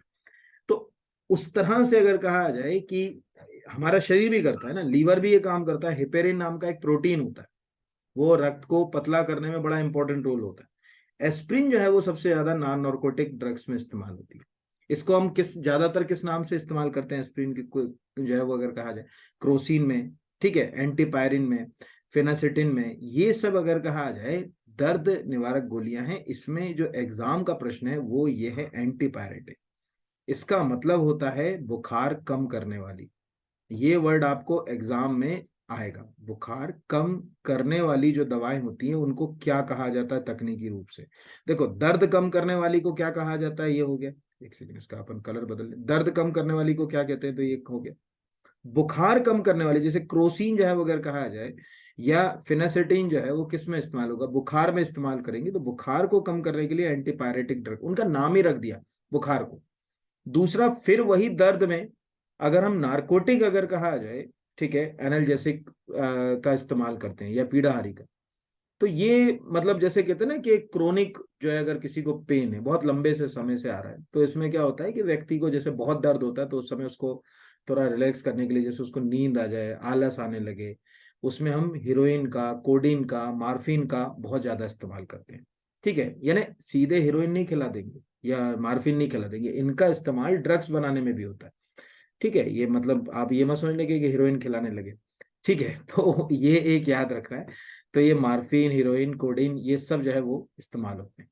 तो। उस तरह से अगर कहा जाए कि हमारा शरीर भी करता है ना, लीवर भी ये काम करता है। हिपेरिन नाम का एक प्रोटीन होता है, वो रक्त को पतला करने में बड़ा इंपॉर्टेंट रोल होता है। एस्प्रिन जो है वो सबसे ज्यादा नॉन नार्कोटिक ड्रग्स में इस्तेमाल होती है। इसको हम ज्यादातर किस नाम से इस्तेमाल करते हैं एस्प्रिन की जो है वो अगर कहा जाए, क्रोसिन में, ठीक है, एंटीपायरिन में, फेनासिटिन में, ये सब अगर कहा जाए दर्द निवारक गोलियां हैं। इसमें जो एग्जाम का प्रश्न है वो ये है एंटीपायरेटिक। इसका मतलब होता है बुखार कम करने वाली। ये वर्ड आपको एग्जाम में आएगा। बुखार कम करने वाली जो दवाएं होती हैं उनको क्या कहा जाता है तकनीकी रूप से? देखो, दर्द कम करने वाली को क्या कहा जाता है, ये हो गया। एक सेकंड, इसका अपन कलर बदल लें। दर्द कम करने वाली को क्या कहते हैं, तो ये हो गया। बुखार कम करने वाली जैसे क्रोसिन जो है वो अगर कहा जाए, या फिनासेटिन जो है वो किस में इस्तेमाल होगा, बुखार में इस्तेमाल करेंगे। तो बुखार को कम करने के लिए एंटीपायरेटिक ड्रग, उनका नाम ही रख दिया बुखार को। दूसरा, फिर वही दर्द में अगर हम नारकोटिक अगर कहा जाए, ठीक है, एनाल्जेसिक का इस्तेमाल करते हैं या पीड़ाहारी का। तो ये मतलब जैसे कहते हैं ना कि क्रोनिक जो है अगर किसी को पेन है, बहुत लंबे से समय से आ रहा है, तो इसमें क्या होता है कि व्यक्ति को जैसे बहुत दर्द होता है तो उस समय उसको थोड़ा रिलैक्स करने के लिए, जैसे उसको नींद आ जाए, आलस आने लगे, उसमें हम हीरोइन का, कोडीन का, मार्फिन का बहुत ज्यादा इस्तेमाल करते हैं। ठीक है, यानी सीधे हीरोइन नहीं खिला देंगे या मार्फिन नहीं खिला देंगे, इनका इस्तेमाल ड्रग्स बनाने में भी होता है। ठीक है, ये मतलब आप ये मत समझने कि हीरोइन खिलाने लगे, ठीक है। तो ये एक याद रखना है। तो ये मार्फिन, हीरोइन, कोडीन, ये सब जो है वो इस्तेमाल होते हैं।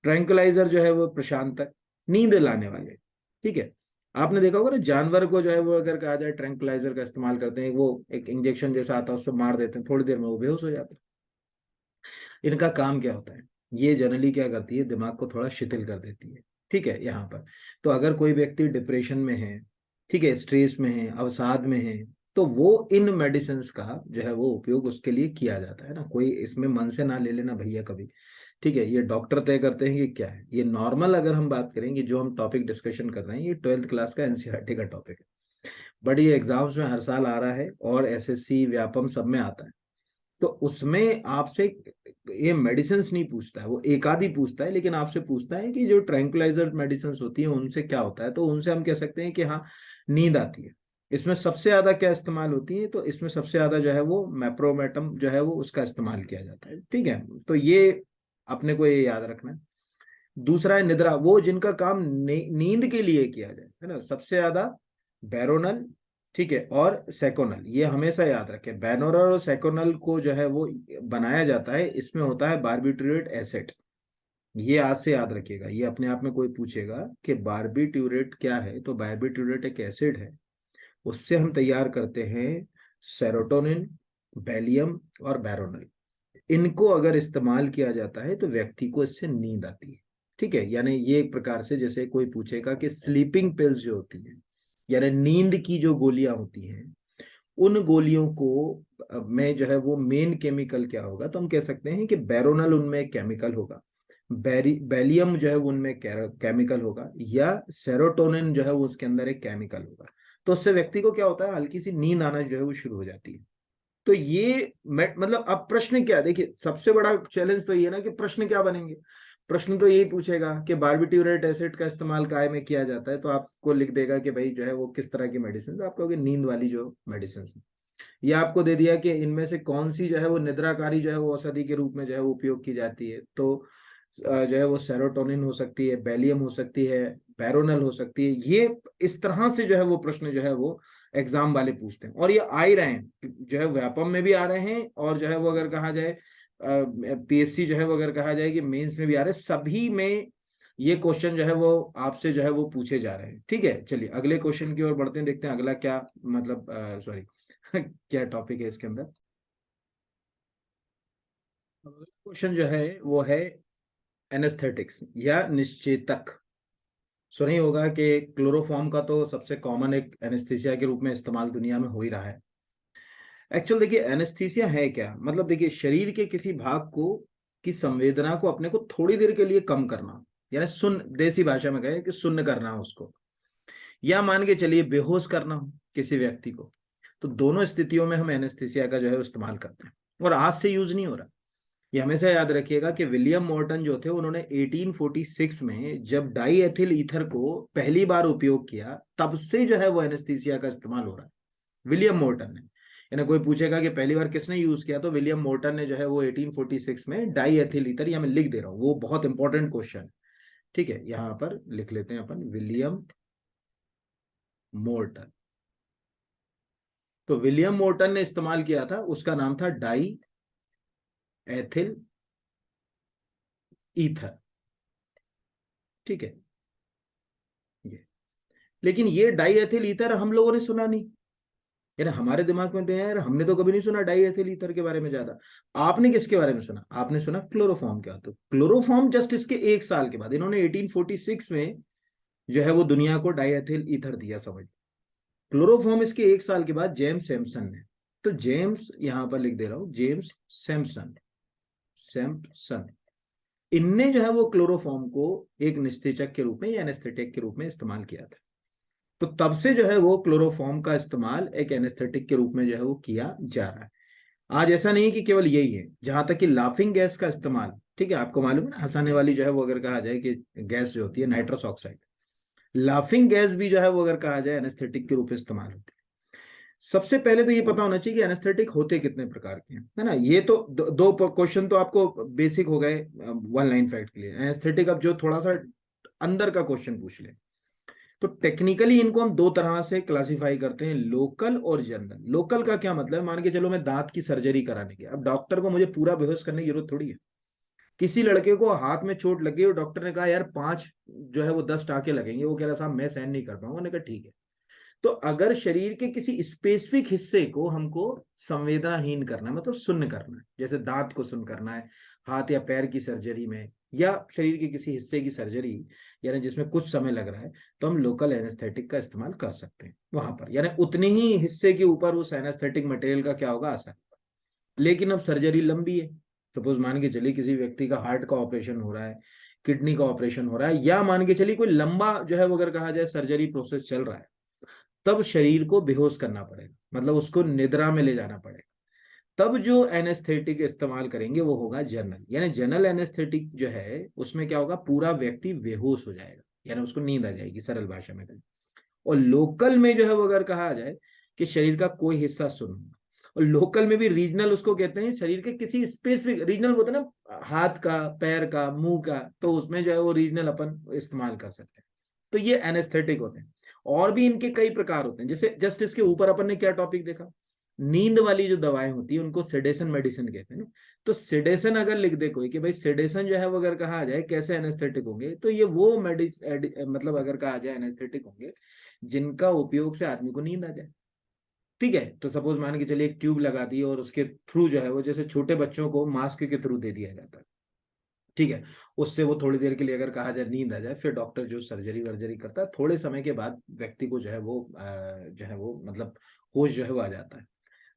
ट्रैंकुलाइजर जो है वो प्रशांतक, नींद लाने वाले, ठीक है। आपने देखा होगा ना, जानवर को जो है वो अगर कहा जाए ट्रैंकुलाइजर का इस्तेमाल करते हैं, वो एक इंजेक्शन जैसा आता है, उस पर मार देते हैं, थोड़ी देर में वो बेहोश हो जाते हैं। इनका काम क्या होता है, ये जनरली क्या करती है, दिमाग को थोड़ा शिथिल कर देती है। ठीक है, यहाँ पर तो अगर कोई व्यक्ति डिप्रेशन में है, ठीक है, स्ट्रेस में है, अवसाद में है, तो वो इन मेडिसिन का जो है वो उपयोग उसके लिए किया जाता है ना। कोई इसमें मन से ना ले लेना भैया कभी। ठीक है, ये डॉक्टर तय करते हैं कि क्या है। ये नॉर्मल अगर हम बात करेंगे, जो हम टॉपिक डिस्कशन कर रहे हैं, ये 12th क्लास का एनसीईआरटी का टॉपिक है, बट ये एग्जाम्स में हर साल आ रहा है और एसएससी व्यापम सब में आता है। तो उसमें आपसे ये मेडिसिन नहीं पूछता है, वो एक आधी पूछता है, लेकिन आपसे पूछता है कि जो ट्रैंकुलाइजर मेडिसिन होती है उनसे क्या होता है। तो उनसे हम कह सकते हैं कि हाँ, नींद आती है। इसमें सबसे ज्यादा क्या इस्तेमाल होती है, तो इसमें सबसे ज्यादा जो है वो मेप्रोमेटम जो है वो उसका इस्तेमाल किया जाता है। ठीक है, तो ये अपने को ये याद रखना है। दूसरा है निद्रा, वो जिनका काम नींद के लिए किया जाए, है ना, सबसे ज्यादा बैरोनल, ठीक है, और सेकोनल। ये हमेशा याद रखें, बैनोरल और सेकोनल को जो है वो बनाया जाता है, इसमें होता है बारबिट्यूरेट एसिड। ये आज से याद रखिएगा, ये अपने आप में कोई पूछेगा कि बारबिट्यूरेट क्या है, तो बारबिट्यूरेट एक एसिड है, उससे हम तैयार करते हैं सेरोटोनिन, बैलियम और बैरोनल। इनको अगर इस्तेमाल किया जाता है तो व्यक्ति को इससे नींद आती है। ठीक है, यानी ये एक प्रकार से, जैसे कोई पूछेगा कि स्लीपिंग पिल्स जो होती हैं, यानी नींद की जो गोलियां होती हैं, उन गोलियों को में जो है वो मेन केमिकल क्या होगा, तो हम कह सकते हैं कि बैरोनल उनमें एक केमिकल होगा, बैलियम जो है उनमें केमिकल होगा, या सेरोटोनिन जो है वो उसके अंदर एक केमिकल होगा। तो उससे व्यक्ति को क्या होता है, हल्की सी नींद आना जो है वो शुरू हो जाती है। तो ये मतलब अब प्रश्न क्या है, देखिए सबसे बड़ा चैलेंज तो ये है ना कि प्रश्न क्या बनेंगे। प्रश्न तो यही पूछेगा कि बारबिट्यूरेट एसिड का इस्तेमाल काय में किया जाता है, तो आपको लिख देगा कि भाई जो है वो किस तरह की मेडिसिन, आप कहोगे नींद वाली जो मेडिसिन। या आपको दे दिया कि इनमें से कौन सी जो है वो निद्राकारी जो है वो औषधि के रूप में जो है वो उपयोग की जाती है, तो जो है वो सेरोटोनिन हो सकती है, बैलियम हो सकती है, बैरोनल हो सकती है। ये इस तरह से जो है वो प्रश्न जो है वो एग्जाम वाले पूछते हैं, और ये आ ही रहे हैं, जो है व्यापम में भी आ रहे हैं, और जो है वो अगर कहा जाए पीएससी जो है वो अगर कहा जाए कि मेंस में भी आ रहे हैं, सभी में ये क्वेश्चन जो है वो आपसे जो है वो पूछे जा रहे हैं। ठीक है, चलिए अगले क्वेश्चन की ओर बढ़ते हैं, देखते हैं अगला क्या मतलब सॉरी क्या टॉपिक है इसके अंदर। अगला क्वेश्चन जो है वो है एनेस्थेटिक्स या निश्चेतक। सुना ही होगा कि क्लोरोफॉर्म का तो सबसे कॉमन एक एनेस्थीसिया के रूप में इस्तेमाल दुनिया में हो ही रहा है। एक्चुअल देखिए एनेस्थीसिया है क्या, मतलब देखिए शरीर के किसी भाग को की संवेदना को अपने को थोड़ी देर के लिए कम करना, यानी सुन, देसी भाषा में कहे कि सुन्न करना उसको, या मान के चलिए बेहोश करना हो किसी व्यक्ति को। तो दोनों स्थितियों में हम एनेस्थीसिया का जो है इस्तेमाल करते हैं, और आज से यूज नहीं हो रहा। ये हमेशा याद रखिएगा कि विलियम मॉर्टन जो थे, उन्होंने 1846 में जब डाई एथिल ईथर को पहली बार उपयोग किया, तब से जो है वो एनेस्थीसिया का इस्तेमाल हो रहा है, विलियम मॉर्टन ने। यानी कोई पूछेगा कि पहली बार किसने यूज किया, तो विलियम मॉर्टन ने जो है वो 1846 में डाई एथिल ईथर, या मैं लिख दे रहा हूँ, वो बहुत इंपॉर्टेंट क्वेश्चन है। ठीक है, यहां पर लिख लेते हैं अपन, विलियम मॉर्टन। तो विलियम मॉर्टन ने इस्तेमाल किया था, उसका नाम था डाई एथिल ईथर। ठीक है, ये, लेकिन ये डाई एथिल ईथर हम लोगों ने सुना नहीं, यानी हमारे दिमाग में तो है यार, हमने तो कभी नहीं सुना डाई एथिल ईथर के बारे में ज्यादा। आपने किसके बारे में सुना, आपने सुना क्लोरोफॉर्म क्या, तो क्लोरोफॉर्म जस्ट इसके एक साल के बाद, इन्होंने 1846 में जो है वो दुनिया को डाई एथिल ईथर दिया, समझ। क्लोरोफॉर्म इसके एक साल के बाद जेम्स सैमसन ने, तो जेम्स यहां पर लिख दे रहा हूं, जेम्स सैमसन, सैमसन, इनने जो है वो क्लोरोफॉर्म को एक निस्तेचक के रूप में या एनेस्थेटिक के रूप में इस्तेमाल किया था। तो तब से जो है वो क्लोरोफॉर्म का इस्तेमाल एक एनेस्थेटिक के रूप में जो है वो किया जा रहा है। आज ऐसा नहीं है कि केवल यही है, जहां तक कि लाफिंग गैस का इस्तेमाल, ठीक है, आपको मालूम है ना, हंसाने वाली जो है वो अगर कहा जाए कि गैस जो होती है नाइट्रस ऑक्साइड, लाफिंग गैस भी जो है वो अगर कहा जाए एनेस्थेटिक के रूप में इस्तेमाल होती है। सबसे पहले तो ये पता होना चाहिए कि एनेस्थेटिक होते कितने प्रकार के हैं, है ना। ये तो दो क्वेश्चन तो आपको बेसिक हो गए वन लाइन फैक्ट के लिए। एनेस्थेटिक अब जो थोड़ा सा अंदर का क्वेश्चन पूछ ले, तो टेक्निकली इनको हम दो तरह से क्लासिफाई करते हैं, लोकल और जनरल। लोकल का क्या मतलब, मान के चलो मैं दांत की सर्जरी कराने गया, अब डॉक्टर को मुझे पूरा बेहोश करने की जरूरत थोड़ी है, किसी लड़के को हाथ में चोट लगी और डॉक्टर ने कहा यार 5 जो है वो 10 टाके लगेंगे, वो कह रहा साहब मैं सहन नहीं कर पाऊंगा। मैंने कहा ठीक है। तो अगर शरीर के किसी स्पेसिफिक हिस्से को हमको संवेदनाहीन करना है, मतलब शून्य करना है, जैसे दांत को शून्य करना है हाथ या पैर की सर्जरी में, या शरीर के किसी हिस्से की सर्जरी यानी जिसमें कुछ समय लग रहा है, तो हम लोकल एनेस्थेटिक का इस्तेमाल कर सकते हैं वहां पर, यानी उतने ही हिस्से के ऊपर उस एनेस्थेटिक मटेरियल का क्या होगा, असर। लेकिन अब सर्जरी लंबी है। सपोज मान के चलिए किसी व्यक्ति का हार्ट का ऑपरेशन हो रहा है, किडनी का ऑपरेशन हो रहा है, या मान के चलिए कोई लंबा जो है वो अगर कहा जाए सर्जरी प्रोसेस चल रहा है, तब शरीर को बेहोश करना पड़ेगा, मतलब उसको निद्रा में ले जाना पड़ेगा। तब जो एनेस्थेटिक इस्तेमाल करेंगे वो होगा जनरल, यानी जनरल एनेस्थेटिक जो है उसमें क्या होगा, पूरा व्यक्ति बेहोश हो जाएगा, यानी उसको नींद आ जाएगी सरल भाषा में कहें। और लोकल में जो है वो अगर कहा जाए कि शरीर का कोई हिस्सा सुन होगा, और लोकल में भी रीजनल उसको कहते हैं, शरीर के किसी स्पेसिफिक, रीजनल बोलते हैं ना हाथ का, पैर का, मुंह का, तो उसमें जो है वो रीजनल अपन इस्तेमाल कर सकते हैं। तो ये एनेस्थेटिक होते हैं। और भी इनके कई प्रकार होते हैं, जैसे जस्ट इसके ऊपर अपन ने क्या टॉपिक देखा, नींद वाली जो दवाएं होती है उनको सेडेशन मेडिसिन कहते हैं ना। तो सेडेशन अगर लिख दे कोई कि भाई सेडेशन जो है वो अगर कहा जाए कैसे एनेस्थेटिक होंगे, तो ये वो मतलब अगर कहा जाए एनेस्थेटिक होंगे जिनका उपयोग से आदमी को नींद आ जाए। ठीक है, तो सपोज मान के चलिए एक ट्यूब लगा दी और उसके थ्रू जो है वो, जैसे छोटे बच्चों को मास्क के थ्रू दे दिया जाता है, ठीक है, उससे वो थोड़ी देर के लिए अगर कहा जाए नींद आ जाए, फिर डॉक्टर जो सर्जरी वर्जरी करता है थोड़े समय के बाद व्यक्ति को जो है वो जो है वो मतलब होश जो है वो आ जाता है।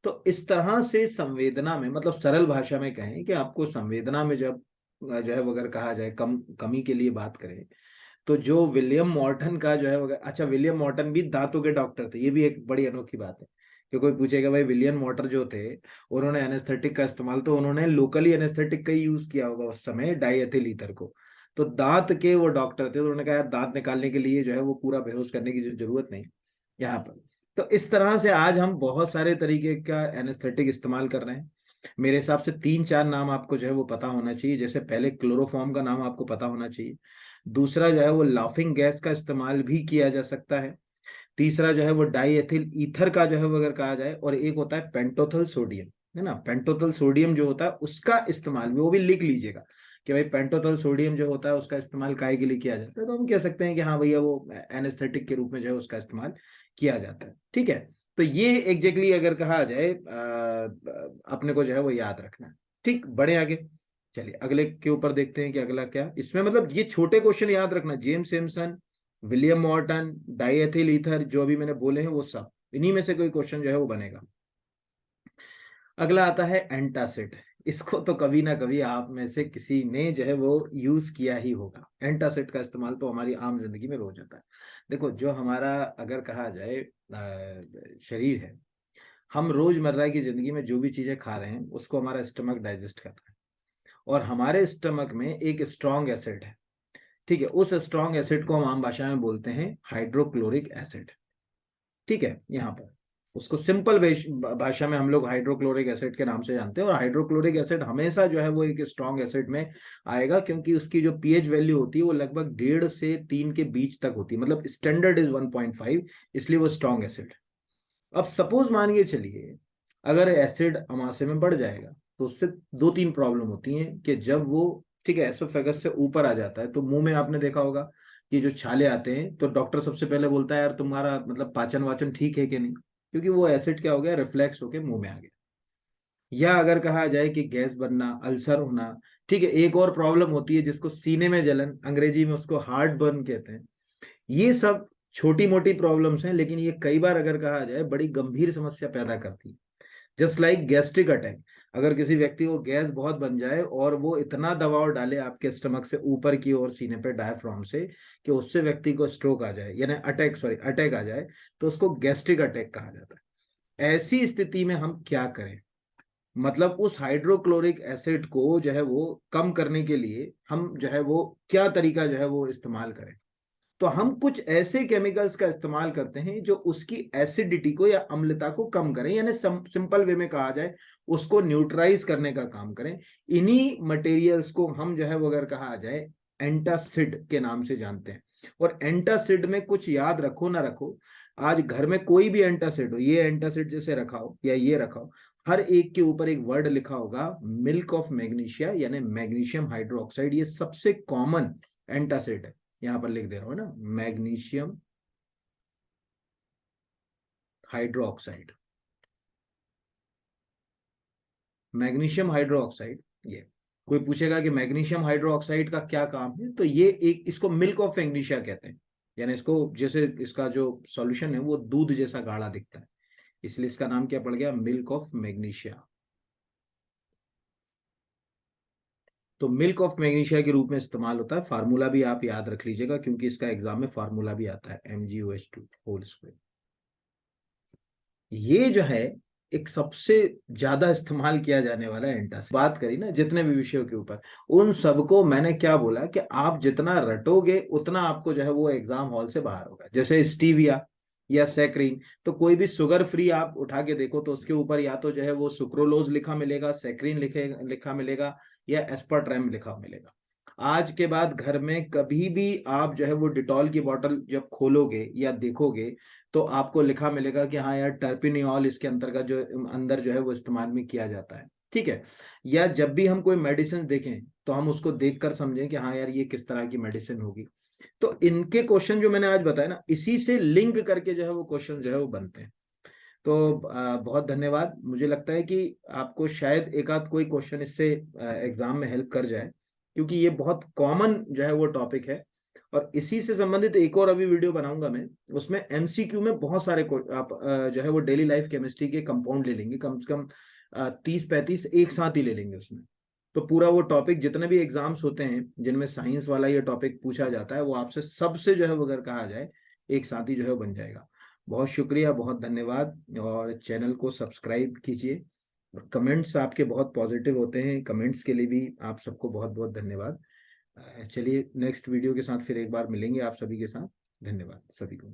तो इस तरह से संवेदना में, मतलब सरल भाषा में कहें कि आपको संवेदना में जब जो है वो अगर कहा जाए कमी के लिए बात करें, तो जो विलियम मॉर्टन का जो है वो, अच्छा विलियम मॉर्टन भी दांतों के डॉक्टर थे, ये भी एक बड़ी अनोखी बात है कि कोई पूछेगा भाई विलियम मॉर्टर जो थे उन्होंने एनेस्थेटिक का इस्तेमाल, तो उन्होंने लोकली एनेस्थेटिक का ही यूज किया होगा उस समय, डाइएथिल ईथर को। तो दांत के वो डॉक्टर थे, तो उन्होंने कहा यार दांत निकालने के लिए जो है वो पूरा बेहोश करने की जरूरत नहीं यहाँ पर। तो इस तरह से आज हम बहुत सारे तरीके का एनेस्थेटिक इस्तेमाल कर रहे हैं। मेरे हिसाब से 3-4 नाम आपको जो है वो पता होना चाहिए। जैसे पहले क्लोरोफॉर्म का नाम आपको पता होना चाहिए, दूसरा जो है वो लाफिंग गैस का इस्तेमाल भी किया जा सकता है, तीसरा जो है वो डाई एथिल ईथर का जो है वो अगर कहा जाए, और एक होता है पेंटोथल सोडियम, है ना, पेंटोथल सोडियम जो होता है उसका इस्तेमाल भी, वो भी लिख लीजिएगा कि भाई पेंटोथल सोडियम जो होता है उसका इस्तेमाल काय के लिए किया जाता है, तो हम कह सकते हैं कि हाँ भैया वो एनेस्थेटिक के रूप में जो है उसका इस्तेमाल किया जाता है। ठीक है, तो ये एग्जैक्टली अगर कहा जाए अपने को जो है वो याद रखना है। ठीक, बढ़े आगे, चलिए अगले के ऊपर देखते हैं कि अगला क्या इसमें, मतलब ये छोटे क्वेश्चन याद रखना, James Samson, William Morton, diethyl ether जो अभी मैंने बोले हैं वो सब, इन्हीं में से कोई क्वेश्चन जो है वो बनेगा। अगला आता है एंटासिड। इसको तो कभी ना कभी आप में से किसी ने जो है वो यूज किया ही होगा। एंटासिड का इस्तेमाल तो हमारी आम जिंदगी में रोज होता है। देखो जो हमारा अगर कहा जाए शरीर है, हम रोजमर्रा की जिंदगी में जो भी चीजें खा रहे हैं उसको हमारा स्टमक डाइजेस्ट कर रहा है, और हमारे स्टमक में एक स्ट्रॉन्ग एसिड है। ठीक है, उस स्ट्रॉन्ग एसिड को हम आम भाषा में बोलते हैं हाइड्रोक्लोरिक एसिड। ठीक है, यहाँ पर उसको सिंपल भाषा में हम लोग हाइड्रोक्लोरिक एसिड के नाम से जानते हैं। और हाइड्रोक्लोरिक एसिड हमेशा जो है वो एक स्ट्रॉन्ग एसिड में आएगा, क्योंकि उसकी जो पीएच वैल्यू होती है वो लगभग 1.5 से 3 के बीच तक होती है, मतलब स्टैंडर्ड इज 1.5, इसलिए वो स्ट्रॉन्ग एसिड। अब सपोज मानिए चलिए अगर एसिड अमाशय में बढ़ जाएगा, तो उससे 2-3 प्रॉब्लम होती हैं कि जब वो, ठीक है, एसोफेगस से ऊपर आ जाता है तो मुंह में आपने देखा होगा कि जो छाले आते हैं, तो डॉक्टर सबसे पहले बोलता है यार तुम्हारा मतलब पाचन वाचन ठीक है कि नहीं, क्योंकि वो एसिड क्या हो गया, रिफ्लेक्स होके मुंह में आ गया। या अगर कहा जाए कि गैस बनना, अल्सर होना, ठीक है, एक और प्रॉब्लम होती है जिसको सीने में जलन, अंग्रेजी में उसको हार्ट बर्न कहते हैं। ये सब छोटी मोटी प्रॉब्लम्स हैं, लेकिन ये कई बार अगर कहा जाए बड़ी गंभीर समस्या पैदा करती है। जस्ट लाइक गैस्ट्रिक अटैक, अगर किसी व्यक्ति को गैस बहुत बन जाए और वो इतना दबाव डाले आपके स्टमक से ऊपर की ओर सीने पे डायफ्राम से कि उससे व्यक्ति को स्ट्रोक आ जाए, यानी अटैक आ जाए, तो उसको गैस्ट्रिक अटैक कहा जाता है। ऐसी स्थिति में हम क्या करें, मतलब उस हाइड्रोक्लोरिक एसिड को जो है वो कम करने के लिए हम जो है वो क्या तरीका जो है वो इस्तेमाल करें। तो हम कुछ ऐसे केमिकल्स का इस्तेमाल करते हैं जो उसकी एसिडिटी को या अम्लता को कम करें, यानी सिंपल वे में कहा जाए उसको न्यूट्राइज करने का काम करें। इन्हीं मटेरियल्स को हम जो है वो अगर कहा जाए एंटासिड के नाम से जानते हैं। और एंटासिड में कुछ याद रखो ना रखो, आज घर में कोई भी एंटासिड हो, ये एंटासिड जैसे रखा हो या ये रखा हो, हर एक के ऊपर एक वर्ड लिखा होगा मिल्क ऑफ मैग्नीशिया यानी मैग्नीशियम हाइड्रोक्साइड। ये सबसे कॉमन एंटासिड है, यहां पर लिख दे रहा हूं ना, मैग्नीशियम हाइड्रोक्साइड, मैग्नीशियम हाइड्रोक्साइड। ये कोई पूछेगा कि मैग्नीशियम हाइड्रोक्साइड का क्या काम है, तो ये एक, इसको मिल्क ऑफ मैग्नीशिया कहते हैं, यानी इसको जैसे इसका जो सॉल्यूशन है वो दूध जैसा गाढ़ा दिखता है, इसलिए इसका नाम क्या पड़ गया, मिल्क ऑफ मैग्नीशिया। तो मिल्क ऑफ मैग्नीशिया के रूप में इस्तेमाल होता है। फार्मूला भी आप याद रख लीजिएगा क्योंकि इसका एग्जाम में फार्मूला भी आता है, MgOH2 होल स्क्वायर। ये जो है एक सबसे ज्यादा इस्तेमाल किया जाने वाला एंटासिड। बात करी ना जितने भी विषयों के ऊपर, उन सबको मैंने क्या बोला कि आप जितना रटोगे उतना आपको जो है वो एग्जाम हॉल से बाहर होगा। जैसे स्टीविया या सैक्रीन, तो कोई भी शुगर फ्री आप उठा के देखो तो उसके ऊपर या तो जो है वो सुक्रोलोज लिखा मिलेगा, सैक्रीन लिखा मिलेगा, या एस्पार्ट्राम लिखा मिलेगा। आज के बाद घर में कभी भी आप जो है वो डिटॉल की बोतल जब खोलोगे या देखोगे तो आपको लिखा मिलेगा कि हाँ यार टर्पिनियोल इसके अंतर्गत जो अंदर जो है वो इस्तेमाल में किया जाता है, ठीक है। या जब भी हम कोई मेडिसिन देखें तो हम उसको देखकर समझें कि हाँ यार ये किस तरह की मेडिसिन होगी। तो इनके क्वेश्चन जो मैंने आज बताया ना, इसी से लिंक करके जो है वो क्वेश्चन जो है वो बनते हैं। तो बहुत धन्यवाद। मुझे लगता है कि आपको शायद एक आध कोई क्वेश्चन इससे एग्जाम में हेल्प कर जाए, क्योंकि ये बहुत कॉमन जो है वो टॉपिक है। और इसी से संबंधित एक और अभी वीडियो बनाऊंगा मैं, उसमें MCQ में बहुत सारे आप जो है वो डेली लाइफ केमिस्ट्री के कंपाउंड ले लेंगे, कम से कम 30-35 एक साथ ही ले लेंगे उसमें। तो पूरा वो टॉपिक जितने भी एग्जाम्स होते हैं जिनमें साइंस वाला ये टॉपिक पूछा जाता है, वो आपसे सबसे जो है वो अगर कहा जाए एक साथ ही जो है बन जाएगा। बहुत शुक्रिया, बहुत धन्यवाद, और चैनल को सब्सक्राइब कीजिए। और कमेंट्स आपके बहुत पॉजिटिव होते हैं, कमेंट्स के लिए भी आप सबको बहुत बहुत धन्यवाद। चलिए नेक्स्ट वीडियो के साथ फिर एक बार मिलेंगे आप सभी के साथ। धन्यवाद सभी को।